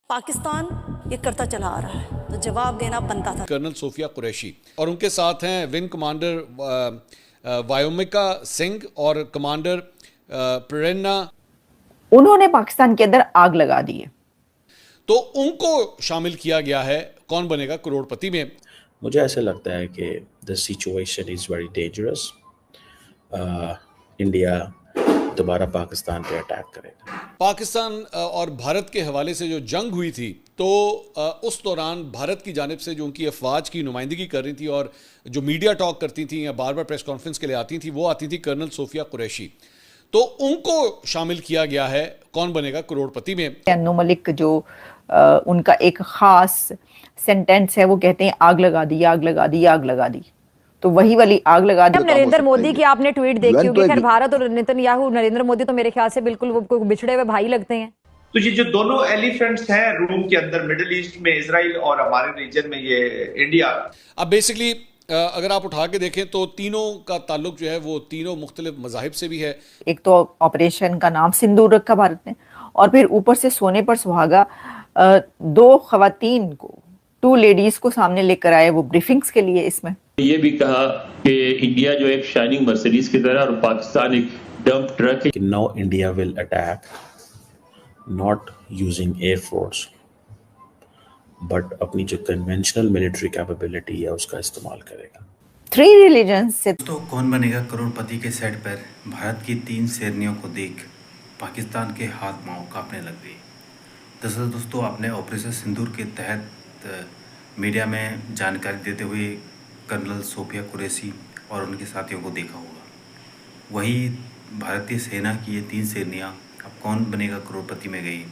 پاکستان یہ کرتا چلا آ رہا ہے تو جواب دینا بنتا تھا. کرنل صوفیہ قریشی اور ان کے ساتھ ہیں ونگ کمانڈر وایومکا سنگھ اور کمانڈر پریرنا. انہوں نے پاکستان کے اندر آگ لگا دی ہے. تو ان کو شامل کیا گیا ہے کون بنے گا کروڑ پتی میں. مجھے ایسا لگتا ہے کہ the situation is very dangerous. India دوبارہ پاکستان پہ اٹیک کرے گا. پاکستان اور بھارت کے حوالے سے جو جنگ ہوئی تھی تو اس دوران بھارت کی جانب سے جو ان کی افواج کی نمائندگی کر رہی تھی اور جو میڈیا ٹاک کرتی تھیں یا بار بار پریس کانفرنس کے لیے آتی تھیں وہ آتی تھی کرنل صوفیہ قریشی. تو ان کو شامل کیا گیا ہے کون بنے گا کروڑ پتی میں. انو ملک جو ان کا ایک خاص سینٹینس ہے وہ کہتے ہیں آگ لگا دی آگ لگا دی آگ لگا دی. تو وہی والی آگ لگا دی. نریندر مودی کی آپ نے ٹویٹ دیکھی ہوگی. خیر بھارت اور نتن یاہو نریندر مودی تو میرے خیال سے بالکل وہ بچھڑے ہوئے بھائی لگتے ہیں. تو یہ جو دونوں ایلیفنٹس ہیں روم کے اندر مڈل ایسٹ میں اسرائیل اور ہمارے ریجن میں یہ انڈیا. اب بیسکلی اگر آپ اٹھا کے دیکھیں تو تینوں کا تعلق جو ہے وہ تینوں مختلف مذاہب سے بھی ہے. ایک تو آپریشن کا نام سندور رکھا بھارت نے اور پھر اوپر سے سونے پر سہاگا دو خواتین کو 2 لیڈیز کو سامنے لے کر آئے وہ بریفنگز کے لیے. اس میں یہ بھی کہا کہ انڈیا جو ایک شائننگ مرسیڈیز کی طرح اور پاکستان ایک ڈمپ ٹرک ہے. No India will attack not using air force but اپنی جو کنونشنل ملٹری کیپیبلٹی ہے اس کا استعمال کرے گا. 3 ریلیجنز سے. تو کون بنے گا کروڑ پتی کے سیٹ پر بھارت کی 3 شیرنیوں کو دیکھ پاکستان کے ہاتھ پاؤں کانپنے لگ گئی. دراصل دوستو آپ نے آپریشن سندور کے تحت میڈیا میں جانکاری دیتے ہوئے کرنل صوفیہ قریشی اور ان کے ساتھیوں کو دیکھا ہوگا. وہی بھارتی سینا کی یہ 3 شیرنیاں اب کون بنے گا کروڑ پتی میں گئی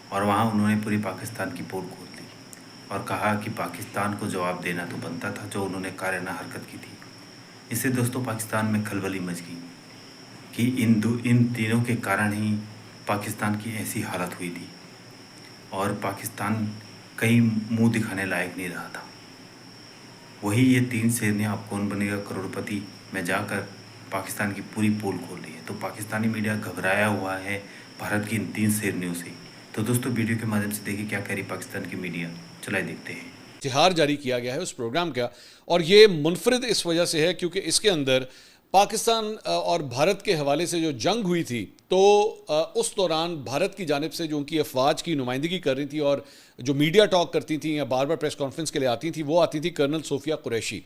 اور وہاں انہوں نے پوری پاکستان کی پول کھول دی اور کہا کہ پاکستان کو جواب دینا تو بنتا تھا جو انہوں نے کارانہ حرکت کی تھی. اس سے دوستو پاکستان میں کھلبلی مچ گئی کہ ان تینوں کے کارن ہی پاکستان کی ایسی حالت ہوئی تھی اور پاکستان کہیں منہ دکھانے لائق نہیں رہا تھا. وہی یہ 3 شیرنیاں اب کون بنے گا کروڑ پتی میں جا کر پاکستان کی پوری پول کھول رہی ہے. تو پاکستانی میڈیا گھبرایا ہوا ہے بھارت کی ان 3 شیرنیوں سے. تو دوستو ویڈیو کے مادھیم سے دیکھیں کیا کہہ رہی پاکستان کی میڈیا. چلائے دیکھتے ہیں. اشتہار جاری کیا گیا ہے اس پروگرام کا اور یہ منفرد اس وجہ سے ہے کیونکہ اس کے اندر پاکستان اور بھارت کے حوالے سے جو جنگ ہوئی تھی تو اس دوران بھارت کی جانب سے جو ان کی افواج کی نمائندگی کر رہی تھی اور جو میڈیا ٹاک کرتی تھیں یا بار بار پریس کانفرنس کے لیے آتی تھیں وہ آتی تھی کرنل صوفیہ قریشی.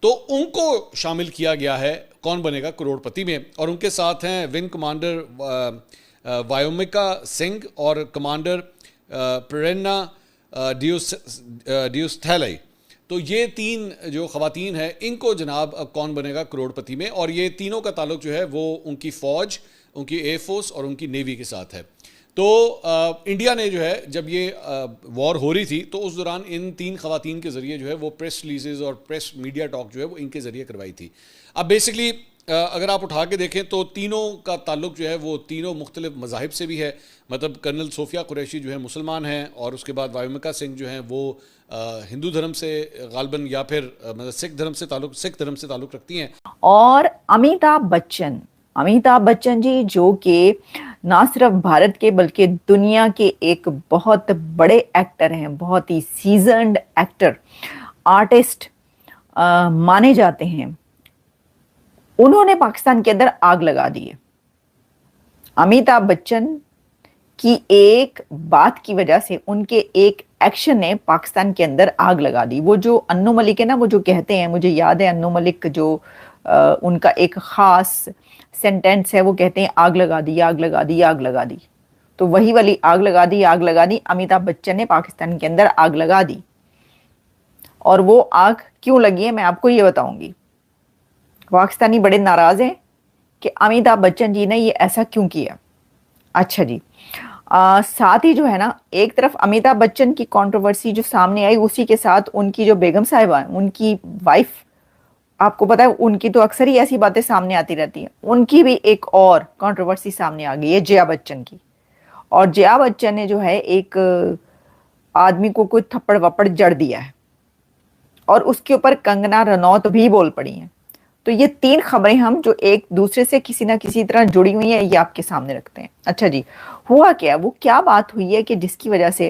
تو ان کو شامل کیا گیا ہے کون بنے گا کروڑ پتی میں اور ان کے ساتھ ہیں ونگ کمانڈر وایومکا سنگھ اور کمانڈر پریرنا ڈیوستھیلئی. تو یہ 3 جو خواتین ہیں ان کو جناب کون بنے گا کروڑ پتی میں اور یہ تینوں کا تعلق جو ہے وہ ان کی فوج ان کی ایئر فورس اور ان کی نیوی کے ساتھ ہے. تو انڈیا نے جو ہے جب یہ وار ہو رہی تھی تو اس دوران ان 3 خواتین کے ذریعے جو ہے وہ پریس ریلیزز اور پریس میڈیا ٹاک جو ہے وہ ان کے ذریعے کروائی تھی. اب بیسکلی اگر آپ اٹھا کے دیکھیں تو تینوں کا تعلق جو ہے وہ تینوں مختلف مذاہب سے بھی ہے. مطلب کرنل صوفیہ قریشی جو ہے مسلمان ہیں اور اس کے بعد وایومکا سنگھ جو ہیں وہ ہندو دھرم سے غالباً یا پھر مطلب سکھ دھرم سے تعلق رکھتی ہیں. اور امیتابھ بچن جی جو کہ نہ صرف بھارت کے بلکہ دنیا کے ایک بہت بڑے ایکٹر ہیں, بہت ہی سیزنڈ ایکٹر آرٹسٹ مانے جاتے ہیں. انہوں نے پاکستان کے اندر آگ لگا دی ہے. امیتابھ بچن کی ایک بات کی وجہ سے ان کے ایک ایکشن نے پاکستان کے اندر آگ لگا دی. وہ جو انو ملک ہے نا وہ جو کہتے ہیں, مجھے یاد ہے انو ملک جو ان کا ایک خاص سینٹینس ہے وہ کہتے ہیں آگ لگا دی آگ لگا دی آگ لگا دی. تو وہی والی آگ لگا دی امیتابھ بچن نے پاکستان کے اندر آگ لگا دی. اور وہ آگ کیوں لگی ہے میں آپ کو یہ بتاؤں گی. پاکستانی بڑے ناراض ہیں کہ امیتابھ بچن جی نے یہ ایسا کیوں کیا. اچھا جی, ساتھ ہی جو ہے نا ایک طرف امیتابھ بچن کی کنٹروورسی جو سامنے آئی اسی کے ساتھ ان کی جو بیگم صاحبہ ہیں ان کی وائف, آپ کو پتا ہے ان کی تو اکثر ہی ایسی باتیں سامنے آتی رہتی ہیں, ان کی بھی ایک اور کنٹروورسی سامنے آ گئی ہے جیا بچن کی. اور جیا بچن نے جو ہے ایک آدمی کو کوئی تھپڑ وپڑ جڑ دیا ہے اور اس کے اوپر کنگنا رنوت بھی بول پڑی ہیں. تو یہ 3 خبریں ہم جو ایک دوسرے سے کسی نہ کسی طرح جڑی ہوئی ہیں یہ آپ کے سامنے رکھتے ہیں. اچھا جی, ہوا کیا, وہ کیا بات ہوئی ہے کہ جس کی وجہ سے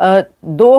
2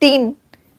3